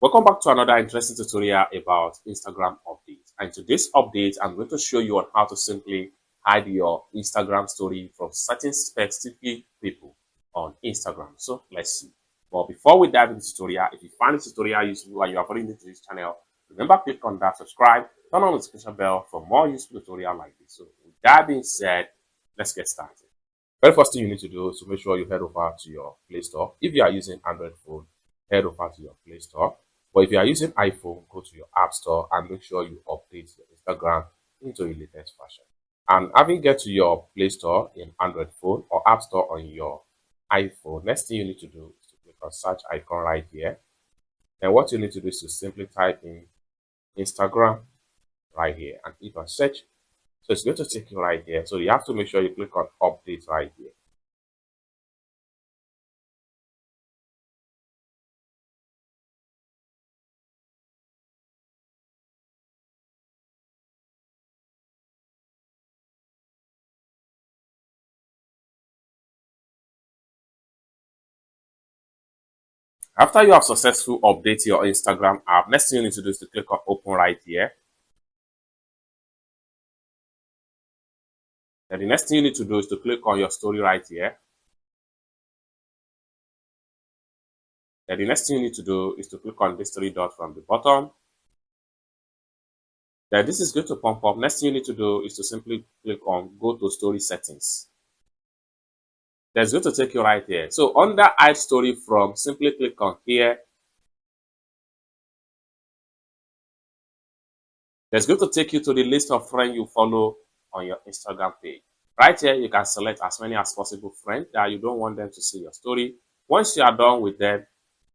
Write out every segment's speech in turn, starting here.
Welcome back to another interesting tutorial about Instagram updates. And in today's update, I'm going to show you on how to simply hide your Instagram story from certain specific people on Instagram. So let's see. But before we dive into the tutorial, if you find this tutorial useful and you are already new to this channel, remember click on that subscribe, turn on the notification bell for more useful tutorial like this. So with that being said, let's get started. Very first thing you need to do is to make sure you head over to your Play Store. If you are using Android phone, head over to your Play Store. But if you are using iPhone, go to your App Store and make sure you update your Instagram into the latest version. And having get to your Play Store in Android phone or App Store on your iPhone, next thing you need to do is to click on search icon right here. And what you need to do is to simply type in Instagram right here and click on search. So it's going to take you right here. So you have to make sure you click on update right here. After you have successfully updated your Instagram app, next thing you need to do is to click on open right here. Then the next thing you need to do is to click on your story right here. Then the next thing you need to do is to click on this three dots from the bottom. Then this is going to pop up. Next thing you need to do is to simply click on go to story settings. That's going to take you right here. So under hide story from, simply click on here. That's going to take you to the list of friends you follow on your Instagram page. Right here, you can select as many as possible friends that you don't want them to see your story. Once you are done with them,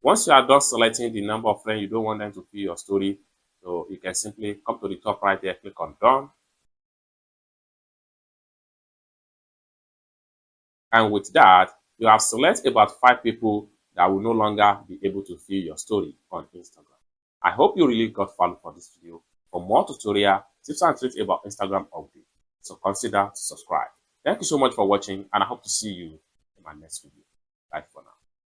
once you are done selecting the number of friends you don't want them to view your story, so you can simply come to the top right here, click on done. And with that, you have selected about 5 people that will no longer be able to view your story on Instagram. I hope you really got value for this video. For more tutorial, tips and tricks about Instagram update, so consider to subscribe. Thank you so much for watching, and I hope to see you in my next video. Bye for now.